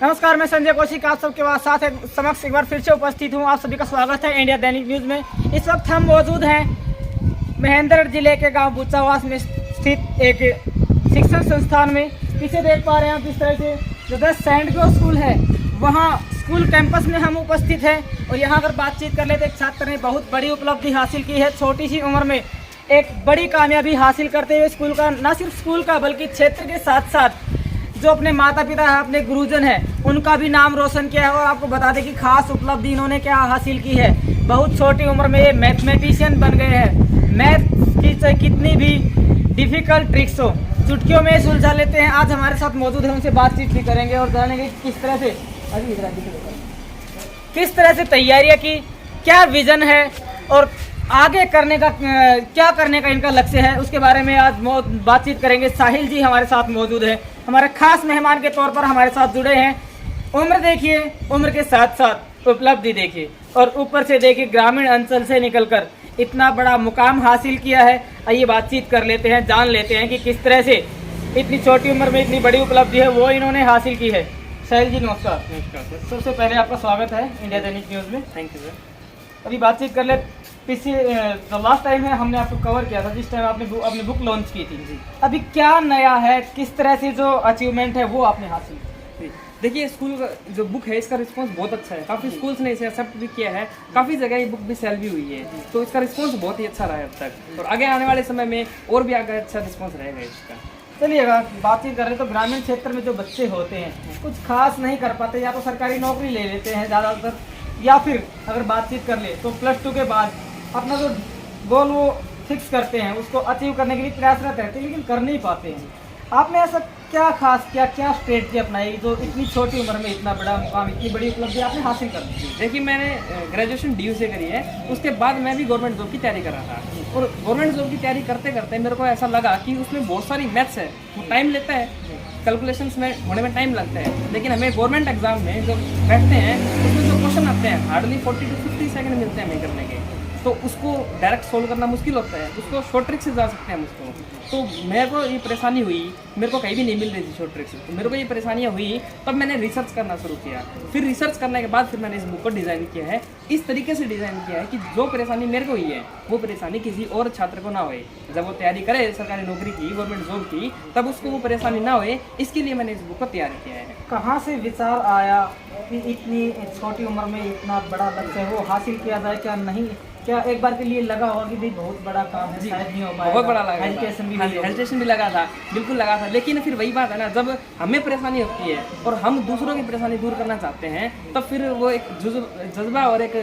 नमस्कार, मैं संजय कौशिक आप सबके साथ समक्ष एक बार फिर से उपस्थित हूँ। आप सभी का स्वागत है इंडिया दैनिक न्यूज़ में। इस वक्त हम मौजूद हैं महेंद्र जिले के गांव बुचावास में स्थित एक शिक्षण संस्थान में। पीछे देख पा रहे हैं आप इस तरह से जो द सेंट ग्रो स्कूल है, वहाँ स्कूल कैंपस में हम उपस्थित हैं। और यहाँ अगर बातचीत कर ले तो एक छात्र ने बहुत बड़ी उपलब्धि हासिल की है। छोटी सी उम्र में एक बड़ी कामयाबी हासिल करते हुए स्कूल का, न सिर्फ स्कूल का बल्कि क्षेत्र के साथ साथ जो अपने माता पिता है, अपने गुरुजन है, उनका भी नाम रोशन किया है। और आपको बता दें कि खास उपलब्धि इन्होंने क्या हासिल की है। बहुत छोटी उम्र में ये मैथमेटिशियन बन गए हैं। मैथ की चाहे कितनी भी डिफिकल्ट ट्रिक्स हो, चुटकियों में सुलझा लेते हैं। आज हमारे साथ मौजूद है, उनसे बातचीत भी करेंगे और जानेंगे किस तरह से तैयारियां की, क्या विजन है और आगे करने का क्या करने का इनका लक्ष्य है, उसके बारे में आज बातचीत करेंगे। साहिल जी हमारे साथ मौजूद है, हमारे खास मेहमान के तौर पर हमारे साथ जुड़े हैं। उम्र देखिए, उम्र के साथ साथ उपलब्धि देखिए और ऊपर से देखिए ग्रामीण अंचल से निकलकर इतना बड़ा मुकाम हासिल किया है। आइए बातचीत कर लेते हैं, जान लेते हैं कि किस तरह से इतनी छोटी उम्र में इतनी बड़ी उपलब्धि है वो इन्होंने हासिल की है। साहिल जी नमस्कार। नमस्कार सर। सबसे पहले आपका स्वागत है इंडिया दैनिक न्यूज़ में। Thank you sir. अभी बातचीत कर ले, पिछले जो लास्ट टाइम है हमने आपको कवर किया था, जिस टाइम आपने अपनी बुक लॉन्च की थी जी। अभी क्या नया है, किस तरह से जो अचीवमेंट है वो आपने हासिल की? देखिए, स्कूल का जो बुक है इसका रिस्पांस बहुत अच्छा है। काफ़ी स्कूल्स ने इसे एक्सेप्ट भी किया है, काफ़ी जगह ये बुक भी सेल भी हुई है, तो इसका रिस्पांस बहुत ही अच्छा रहा है अब तक। और आगे आने वाले समय में और भी आगे अच्छा रिस्पांस रहेगा इसका। चलिए अगर बातचीत करें तो ग्रामीण क्षेत्र में जो बच्चे होते हैं कुछ खास नहीं कर पाते, या तो सरकारी नौकरी ले लेते हैं ज़्यादातर, या फिर अगर बातचीत कर ले तो +2 के बाद अपना जो गोल वो फिक्स करते हैं उसको अचीव करने के लिए प्रयासरत रहते हैं, लेकिन कर नहीं पाते हैं। आपने ऐसा क्या खास किया, क्या स्ट्रेटजी अपनाई जो इतनी छोटी उम्र में इतना बड़ा मुकाम, इतनी बड़ी उपलब्धि आपने हासिल कर दी? देखिए, मैंने ग्रेजुएशन DU से करी है, उसके बाद मैं भी गवर्नमेंट जॉब की तैयारी कर रहा था। और गवर्नमेंट जॉब की तैयारी करते करते मेरे को ऐसा लगा कि उसमें बहुत सारी मैथ्स है, वो टाइम लेता है, कैलकुलेशंस में होने में टाइम लगता है। लेकिन हमें गवर्नमेंट एग्जाम में जो बैठते हैं उसमें जो क्वेश्चन आते हैं हार्डली 40 to 50 सेकंड मिलते हैं हमें करने के, तो उसको डायरेक्ट सोल्व करना मुश्किल होता है, उसको शॉर्ट ट्रिक से जा सकते हैं हम उसको। तो मेरे को ये परेशानी हुई, मेरे को कहीं भी नहीं मिल रही थी शॉर्ट ट्रिक से, तो मेरे को ये परेशानियाँ हुई, तब मैंने रिसर्च करना शुरू किया। फिर रिसर्च करने के बाद फिर मैंने इस बुक को डिज़ाइन किया है। इस तरीके से डिज़ाइन किया है कि जो परेशानी मेरे को हुई है वो परेशानी किसी और छात्र को ना होए। जब वो तैयारी करे सरकारी नौकरी की, गवर्नमेंट जॉब की, तब उसको वो परेशानी ना होए, इसके लिए मैंने इस बुक को तैयार किया है। कहाँ से विचार आया कि इतनी छोटी उम्र में इतना बड़ा लक्ष्य है वो हासिल किया जाए? क्या नहीं, क्या एक बार के लिए लगा होगा कि भाई बहुत बड़ा काम है, शायद नहीं हो पाएगा? बहुत बड़ा लगा, हेजिटेशन भी लगा था, बिल्कुल लगा था। लेकिन फिर वही बात है ना, जब हमें परेशानी होती है और हम दूसरों की परेशानी दूर करना चाहते हैं, तब फिर वो एक जज्बा और एक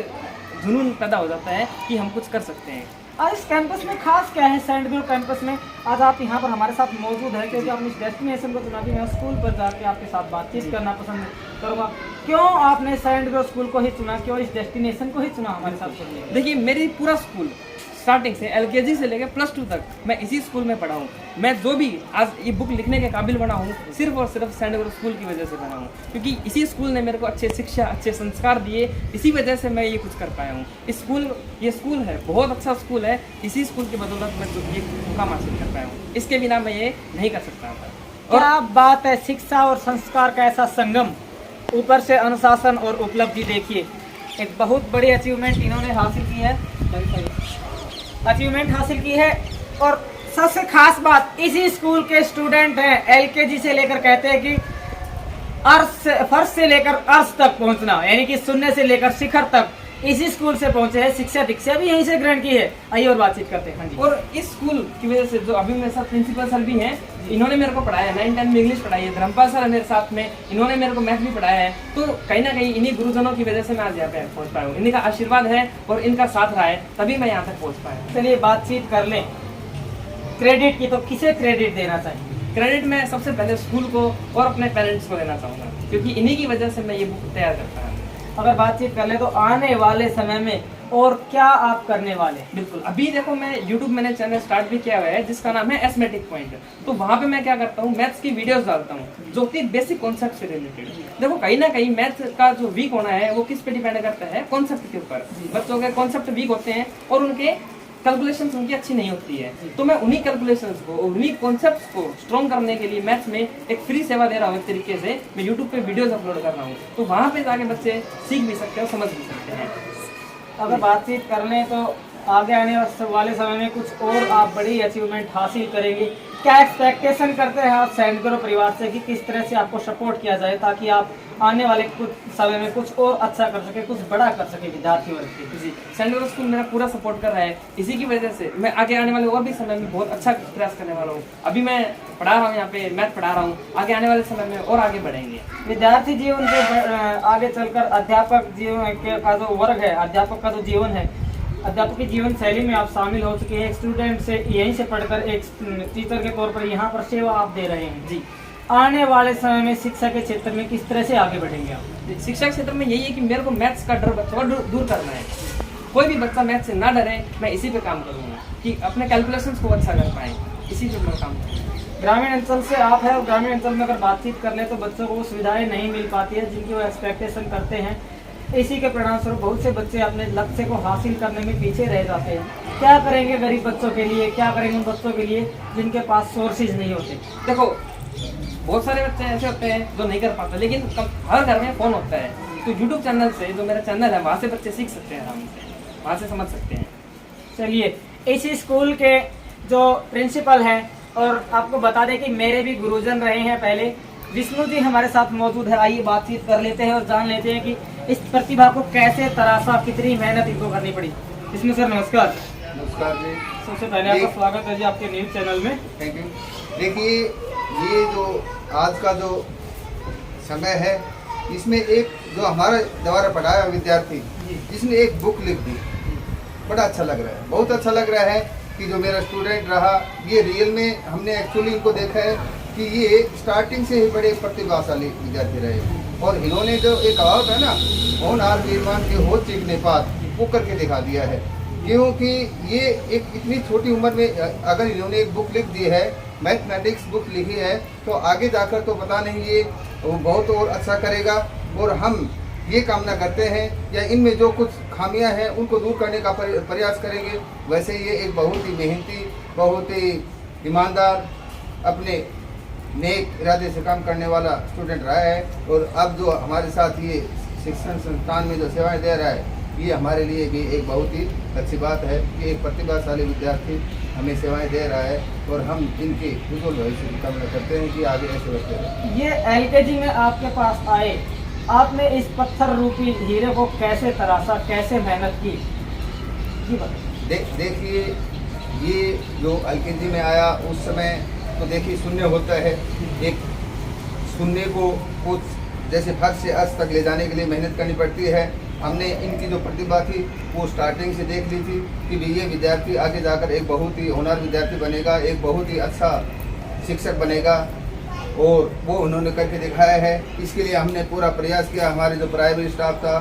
जुनून पैदा हो जाता है कि हम कुछ कर सकते हैं। आज इस कैंपस में खास क्या है? सेंट ग्रो कैंपस में आज आप यहाँ पर हमारे साथ मौजूद है क्योंकि आपने इस डेस्टिनेशन को चुना कि मैं स्कूल पर जाके आपके साथ बातचीत करना पसंद करूँगा। क्यों आपने सेंट ग्रो स्कूल को ही चुना, क्यों इस डेस्टिनेशन को ही चुना हमारे साथ? देखिए, मेरी पूरा स्कूल स्टार्टिंग से LKG से लेकर +2 तक मैं इसी स्कूल में पढ़ा हूँ। मैं जो भी आज ये बुक लिखने के काबिल बना हूँ, सिर्फ और सिर्फ सेंट ग्रो स्कूल की वजह से बना हूँ, क्योंकि इसी स्कूल ने मेरे को अच्छे शिक्षा, अच्छे संस्कार दिए। इसी वजह से मैं ये कुछ कर पाया हूँ। ये स्कूल है, बहुत अच्छा स्कूल है। इसी स्कूल की बदौलत मैं ये मुकाम हासिल कर पाया हूँ। इसके बिना मैं ये नहीं कर सकता था। क्या बात है, शिक्षा और संस्कार का ऐसा संगम, ऊपर से अनुशासन और उपलब्धि। देखिए, एक बहुत बड़ी अचीवमेंट इन्होंने हासिल की है, और सबसे खास बात, इसी स्कूल के स्टूडेंट हैं। LKG से लेकर कहते हैं कि फर्श से लेकर अर्श तक पहुंचना, यानी कि शून्य से लेकर शिखर तक इसी स्कूल से पहुंचे हैं। शिक्षा दीक्षा भी यहीं से ग्रहण की है। आइए और बातचीत करते हैं। हाँ जी। और इस स्कूल की वजह से जो अभी मेरे साथ प्रिंसिपल सर भी हैं, इन्होंने मेरे को पढ़ाया है। 9-10 में इंग्लिश पढ़ाई है। धर्मपाल सर है मेरे साथ में, इन्होंने मेरे को मैथ भी पढ़ाया है। तो कहीं ना कहीं इन्हीं गुरुजनों की वजह से मैं आज यहाँ पे पहुँच पाया हूँ। इन्हीं का आशीर्वाद है और इनका साथ रहा है, तभी मैं यहाँ तक पहुँच पाया। चलिए बातचीत कर लें क्रेडिट की, तो किसे क्रेडिट देना चाहिए? क्रेडिट मैं सबसे पहले स्कूल को और अपने पेरेंट्स को देना चाहूँगा, क्योंकि इन्हीं की वजह से मैं ये बुक तैयार करता हूँ। अगर बातचीत कर ले तो आने वाले समय में और क्या आप करने वाले? बिल्कुल, अभी देखो, मैं YouTube मैंने चैनल स्टार्ट भी किया हुआ है जिसका नाम है एस्थमेटिक पॉइंट। तो वहाँ पे मैं क्या करता हूँ, मैथ्स की वीडियोस डालता हूँ जो कि बेसिक कॉन्सेप्ट से रिलेटेड। देखो, कहीं ना कहीं मैथ्स का जो वीक होना है वो किस पे डिपेंड करता है? कॉन्सेप्ट के ऊपर। बच्चों के कॉन्सेप्ट वीक होते हैं और उनके कैलकुलेशंस उनकी अच्छी नहीं होती है, तो मैं उन्हीं कैलकुलेशंस को, उन्हीं कॉन्सेप्ट्स को स्ट्रॉन्ग करने के लिए मैथ्स में एक फ्री सेवा दे रहा हूँ। एक तरीके से मैं यूट्यूब पे वीडियोस अपलोड कर रहा हूँ, तो वहाँ पे जाके बच्चे सीख भी सकते हैं और समझ भी सकते हैं। अगर बातचीत कर लें तो आगे आने वाले समय में कुछ और आप बड़ी अचीवमेंट हासिल करेंगे, क्या एक्सपेक्टेशन करते हैं आप सेंड करो परिवार से कि किस तरह से आपको सपोर्ट किया जाए ताकि आप आने वाले कुछ समय में कुछ और अच्छा कर सके, कुछ बड़ा कर सके विद्यार्थी वर्ग के? जी, सेंट जोसेफ स्कूल मेरा पूरा सपोर्ट कर रहा है, इसी की वजह से मैं आगे आने वाले और भी समय में बहुत अच्छा प्रयास करने वाला हूँ। अभी मैं पढ़ा रहा हूँ, यहाँ पे मैथ पढ़ा रहा हूँ, आगे आने वाले समय में और आगे बढ़ेंगे। विद्यार्थी जीवन के आगे चलकर अध्यापक जीवन का जो वर्ग है, अध्यापक का जो जीवन है, अध्यापक की जीवन शैली में आप शामिल हो चुके हैं। एक स्टूडेंट से यहीं से पढ़कर एक टीचर के तौर पर यहाँ पर सेवा आप दे रहे हैं। जी, आने वाले समय में शिक्षा के क्षेत्र में किस तरह से आगे बढ़ेंगे आप? शिक्षा के क्षेत्र में यही है कि मेरे को मैथ्स का डर बच्चों का दूर करना है। कोई भी बच्चा मैथ से ना डरे, मैं इसी पे काम करूँगा कि अपने कैलकुलेशंस को अच्छा कर पाए, इसी पे मैं काम करूँगा। ग्रामीण अंचल से आप है और ग्रामीण अंचल में अगर बातचीत कर ले तो बच्चों को वो सुविधाएं नहीं मिल पाती है जिनकी वो एक्सपेक्टेशन करते हैं। इसी के परिणाम स्वरूप बहुत से बच्चे अपने लक्ष्य को हासिल करने में पीछे रह जाते हैं। क्या करेंगे गरीब बच्चों के लिए, क्या करेंगे उन बच्चों के लिए जिनके पास सोर्सेज नहीं होते? देखो, बहुत सारे बच्चे ऐसे होते हैं जो नहीं कर पाते, लेकिन हर घर में फ़ोन होता है, तो यूट्यूब चैनल से, जो मेरा चैनल है, वहाँ से बच्चे सीख सकते हैं, आराम से वहाँ से समझ सकते हैं। चलिए, इसी स्कूल के जो प्रिंसिपल हैं, और आपको बता दें कि मेरे भी गुरुजन रहे हैं पहले, विष्णु जी हमारे साथ मौजूद है। आइए बातचीत कर लेते हैं और जान लेते हैं कि इस प्रतिभा को कैसे तराशा, कितनी मेहनत इनको करनी पड़ी। विष्णु सर नमस्कार। नमस्कार जी। सबसे पहले आपका स्वागत है जी आपके न्यूज़ चैनल में। Thank you. देखिए, ये जो आज का जो समय है, इसमें एक जो हमारा द्वारा पढ़ाया विद्यार्थी जिसने एक बुक लिख दी, बड़ा अच्छा लग रहा है, बहुत अच्छा लग रहा है कि जो मेरा स्टूडेंट रहा, ये रियल में हमने एक्चुअली इनको देखा है कि ये स्टार्टिंग से ही बड़े प्रतिभाशाली विद्यार्थी रहे, और इन्होंने जो एक कहावत है ना, होनहार वीरवान के हो चीखने पात, वो करके दिखा दिया है। क्योंकि ये एक इतनी छोटी उम्र में अगर इन्होंने एक बुक लिख दी है, मैथमेटिक्स बुक लिखी है, तो आगे जाकर तो पता नहीं ये वो बहुत और अच्छा करेगा। और हम ये कामना करते हैं या इनमें जो कुछ खामियां हैं उनको दूर करने का प्रयास करेंगे। वैसे ये एक बहुत ही मेहनती, बहुत ही ईमानदार, अपने नेक इरादे से काम करने वाला स्टूडेंट रहा है, और अब जो हमारे साथ ये शिक्षण संस्थान में जो सेवाएं दे रहा है, ये हमारे लिए भी एक बहुत ही अच्छी बात है कि एक प्रतिभाशाली विद्यार्थी हमें सेवाएं दे रहा है, और हम इनके उज्जवल भविष्य की कामना करते हैं कि आगे ऐसे बढ़ते रहें। ये LKG में आपके पास आए, आपने इस पत्थर रूपी हीरे को कैसे तराशा, कैसे मेहनत की, जी बताइए। देखिए, ये जो LKG में आया उस समय तो देखिए शून्य होता है, एक शून्य को कुछ जैसे फर्स्ट से अर्थ तक ले जाने के लिए मेहनत करनी पड़ती है। हमने इनकी जो प्रतिभा थी वो स्टार्टिंग से देख ली थी कि भी ये विद्यार्थी आगे जाकर एक बहुत ही होनहार विद्यार्थी बनेगा, एक बहुत ही अच्छा शिक्षक बनेगा, और वो उन्होंने करके दिखाया है। इसके लिए हमने पूरा प्रयास किया। हमारे जो प्राइमरी स्टाफ था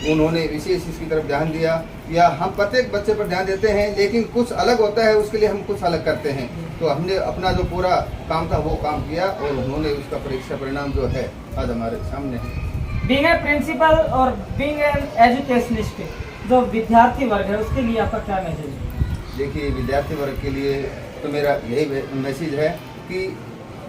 उन्होंने विशेष इसकी तरफ ध्यान दिया, या हम प्रत्येक बच्चे पर ध्यान देते हैं, लेकिन कुछ अलग होता है, उसके लिए हम कुछ अलग करते हैं। तो हमने अपना जो पूरा काम था वो काम किया, और उन्होंने उसका परीक्षा परिणाम जो है आज हमारे सामने है। बीइंग ए प्रिंसिपल और बीइंग एन एजुकेशनिस्ट, जो विद्यार्थी वर्ग है उसके लिए आपका क्या मैसेज है? देखिए, विद्यार्थी वर्ग के लिए तो मेरा यही मैसेज है कि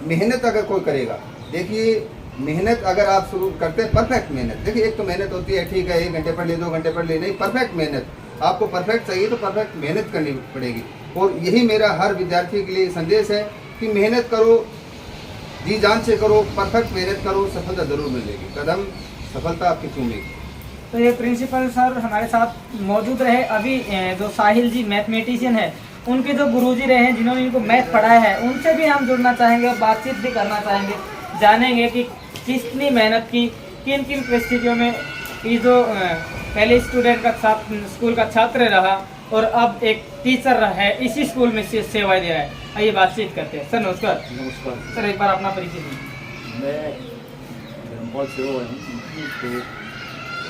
मेहनत अगर कोई करेगा, देखिए मेहनत अगर आप शुरू करते हैं, परफेक्ट मेहनत, देखिए एक तो मेहनत होती है, ठीक है 1 घंटे पढ़ ले, 2 घंटे पढ़ ले, नहीं, परफेक्ट मेहनत। आपको परफेक्ट चाहिए तो परफेक्ट मेहनत करनी पड़ेगी, और यही मेरा हर विद्यार्थी के लिए संदेश है कि मेहनत करो, जी जान से करो, परफेक्ट मेहनत करो, सफलता जरूर मिलेगी, कदम सफलता आपकी चूमेगी। तो ये प्रिंसिपल सर हमारे साथ मौजूद रहे। अभी जो साहिल जी मैथमेटिशियन है, उनके जो गुरुजी रहे हैं जिन्होंने इनको मैथ पढ़ाया है, उनसे भी हम जुड़ना चाहेंगे और बातचीत भी करना चाहेंगे, जानेंगे कि कितनी मेहनत की, किन किन परिस्थितियों में ये जो पहले स्टूडेंट का स्कूल का छात्र रहा और अब एक टीचर रहा है, इसी स्कूल में सेवाएं दे रहा है। आइए बातचीत करते हैं। सर नमस्कार। नमस्कार सर एक बार अपना परिचय दीजिए। मैं धर्मपाल सेवा हूँ, तो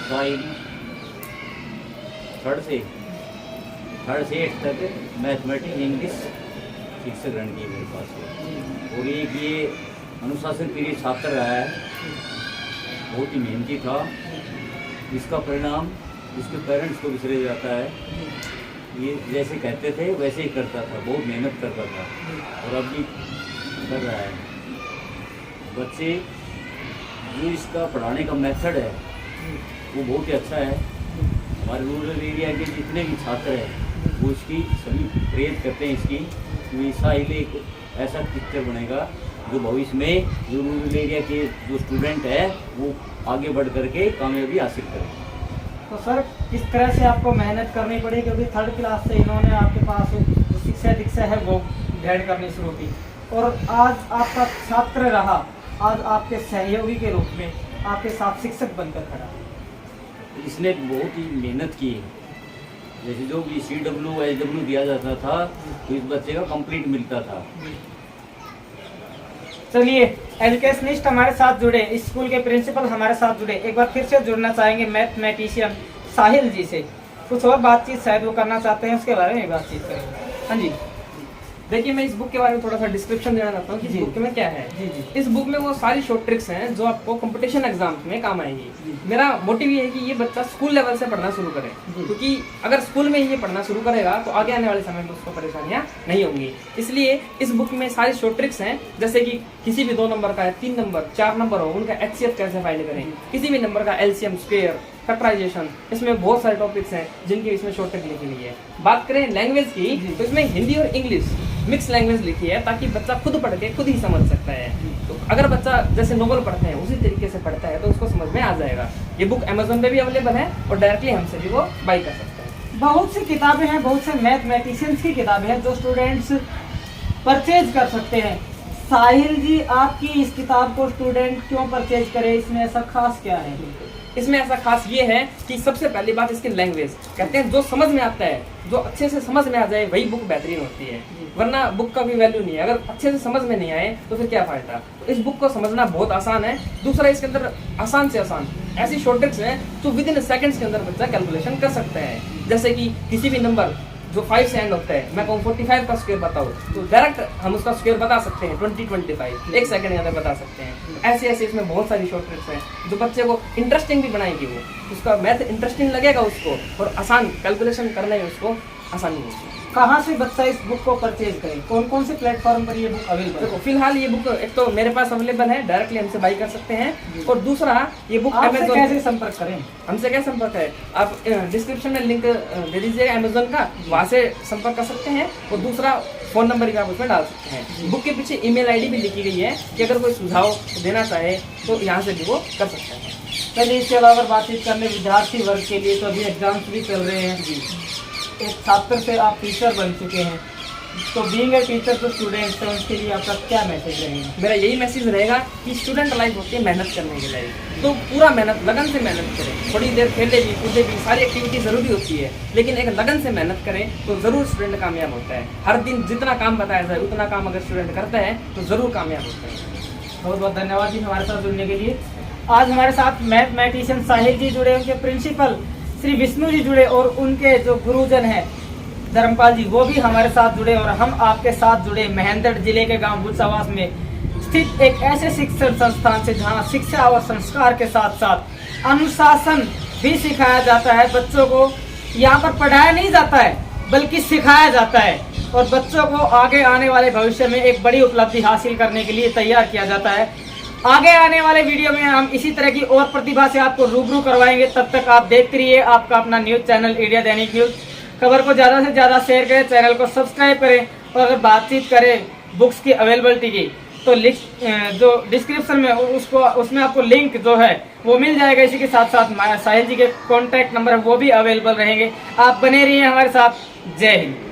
साइंस 3rd से 8th तक मैथमेटिक्स इंग्लिश शिक्षक रण की मेरे पास है, और एक ये अनुशासन प्रिय छात्र रहा है, बहुत ही मेहनती था, जिसका परिणाम उसके पेरेंट्स को विसर जाता है, ये जैसे कहते थे वैसे ही करता था, बहुत मेहनत करता था और अब भी कर रहा है। बच्चे जो इसका पढ़ाने का मेथड है वो बहुत ही अच्छा है। हमारे रूरल एरिया के जितने भी छात्र हैं वो इसकी सभी प्रेरित करते हैं इसकी, कि साहिल एक ऐसा टीचर बनेगा जो भविष्य में जो रूरल एरिया के जो स्टूडेंट है वो आगे बढ़ करके कामयाबी हासिल करें। तो सर किस तरह से आपको मेहनत करनी पड़ी, क्योंकि 3rd क्लास से इन्होंने आपके पास जो शिक्षा दीक्षा है वो गाइड करनी शुरू की और आज आपका छात्र रहा, आज आपके सहयोगी के रूप में आपके साथ शिक्षक बनकर खड़ा। इसने बहुत ही मेहनत की है। जैसे जो भी CW SW दिया जाता था तो इस बच्चे का कंप्लीट मिलता था। चलिए एजुकेशनिस्ट हमारे साथ जुड़े, स्कूल के प्रिंसिपल हमारे साथ जुड़े, एक बार फिर से जुड़ना चाहेंगे मैथमेटिशियन साहिल जी से। कुछ और बातचीत शायद वो करना चाहते हैं, उसके बारे में बातचीत करेंगे। हाँ जी, देखिए मैं इस बुक के बारे में थोड़ा सा डिस्क्रिप्शन देना चाहता हूँ कि इस जी। बुक में क्या है। जी जी। इस बुक में वो सारी शॉर्ट ट्रिक्स हैं जो आपको कंपटीशन एग्जाम में काम आएगी। मेरा मोटिव ये है कि ये बच्चा स्कूल लेवल से पढ़ना शुरू करे, जी। क्योंकि अगर स्कूल में ये पढ़ना शुरू करेगा तो आगे आने वाले समय में उसको परेशानियां नहीं होंगी। इसलिए इस बुक में सारी शॉर्ट ट्रिक्स हैं, जैसे कि किसी भी 2 नंबर का है, 3 नंबर 4 नंबर हो, उनका HCF कैसे फाइंड करें, किसी भी नंबर का LCM स्क्वायर, फैक्टराइजेशन, इसमें बहुत सारे टॉपिक्स हैं जिनकी इसमें शॉर्ट ट्रिक लिखी हुई है। बात करें लैंग्वेज की तो इसमें हिंदी और इंग्लिश मिक्स लैंग्वेज लिखी है ताकि बच्चा खुद पढ़ के खुद ही समझ सकता है। तो अगर बच्चा जैसे नोवेल पढ़ते हैं उसी तरीके से पढ़ता है तो उसको समझ में आ जाएगा। ये बुक अमेजोन पे भी अवेलेबल है और डायरेक्टली हमसे भी वो बाई कर सकते हैं। बहुत सी किताबें हैं, बहुत से मैथमेटिशियंस की किताबें हैं जो स्टूडेंट्स परचेज कर सकते हैं। साहिल जी, आपकी इस किताब को स्टूडेंट क्यों परचेज करे, इसमें ऐसा खास क्या है? इसमें ऐसा खास ये है कि सबसे पहली बात इसकी लैंग्वेज, कहते हैं जो समझ में आता है, जो अच्छे से समझ में आ जाए वही बुक बेहतरीन होती है, वरना बुक का भी वैल्यू नहीं है। अगर अच्छे से समझ में नहीं आए तो फिर क्या फायदा। तो इस बुक को समझना बहुत आसान है। दूसरा, इसके अंदर आसान से आसान ऐसी शॉर्ट ट्रिक्स हैं जो विद इन सेकंड्स के अंदर बच्चा कैलकुलेशन कर सकता है। जैसे कि किसी भी नंबर जो 5 से एंड होता है, मैं कहूँ 45 का स्क्वायर बताओ तो डायरेक्ट हम उसका स्क्वायर बता सकते हैं 20-25 1 सेकंड के अंदर बता सकते हैं। ऐसे ऐसे इसमें बहुत सारी शॉर्ट ट्रिक्स हैं जो बच्चे को इंटरेस्टिंग भी बनाएगी, वो उसका मैथ इंटरेस्टिंग लगेगा उसको और आसान कैलकुलेशन करने में उसको आसानी होगी। कहाँ से बच्चा इस बुक को परचेज करे, कौन कौन से प्लेटफॉर्म पर ये बुक अवेलेबल है? देखो फिलहाल ये बुक एक तो मेरे पास अवेलेबल है, डायरेक्टली हमसे बाई कर सकते हैं, और दूसरा ये बुक आपसे अमेजोन कैसे संपर्क करें? हमसे क्या संपर्क है, आप डिस्क्रिप्शन में लिंक दे दीजिएगा अमेजोन का, वहाँ से संपर्क कर सकते हैं। और दूसरा फ़ोन नंबर भी आप उसमें डाल सकते हैं। बुक के पीछे ईमेल आईडी भी लिखी गई है कि अगर कोई सुझाव देना चाहे तो यहाँ से भी वो कर सकते हैं। चलिए, इसके अलावा बातचीत करने विद्यार्थी वर्ग के लिए, तो अभी एग्जाम्स भी चल रहे हैं, एक छात्र से आप टीचर बन चुके हैं, तो बीइंग ए टीचर तो स्टूडेंट्स हैं उनके लिए आपका क्या मैसेज रहेगा? मेरा यही मैसेज रहेगा कि स्टूडेंट लाइफ होती है मेहनत करने के लिए, तो पूरा मेहनत लगन से मेहनत करें। थोड़ी देर खेले भी कूदे भी, सारी एक्टिविटी ज़रूरी होती है, लेकिन एक लगन से मेहनत करें तो ज़रूर स्टूडेंट कामयाब होता है। हर दिन जितना काम बताया जाए उतना काम अगर स्टूडेंट करता है तो ज़रूर कामयाब होता है। बहुत बहुत धन्यवाद जी हमारे साथ जुड़ने के लिए। आज हमारे साथ मैथमेटिशियन साहिल जी जुड़े, उनके प्रिंसिपल श्री विष्णु जी जुड़े और उनके जो गुरुजन हैं धर्मपाल जी वो भी हमारे साथ जुड़े, और हम आपके साथ जुड़े महेंद्र जिले के गांव बुचावास में स्थित एक ऐसे शिक्षण संस्थान से जहां शिक्षा और संस्कार के साथ साथ अनुशासन भी सिखाया जाता है। बच्चों को यहाँ पर पढ़ाया नहीं जाता है बल्कि सिखाया जाता है, और बच्चों को आगे आने वाले भविष्य में एक बड़ी उपलब्धि हासिल करने के लिए तैयार किया जाता है। आगे आने वाले वीडियो में हम इसी तरह की और प्रतिभा से आपको रूबरू करवाएंगे। तब तक आप देखते रहिए आपका अपना न्यूज चैनल इंडिया दैनिक न्यूज। खबर को ज़्यादा से ज़्यादा शेयर करें, चैनल को सब्सक्राइब करें, और अगर बातचीत करें बुक्स की अवेलेबिलिटी की तो जो डिस्क्रिप्शन में उसमें आपको लिंक जो है वो मिल जाएगा। इसी के साथ साथ साहिल जी के कॉन्टैक्ट नंबर है वो भी अवेलेबल रहेंगे। आप बने रहिए हमारे साथ। जय हिंद।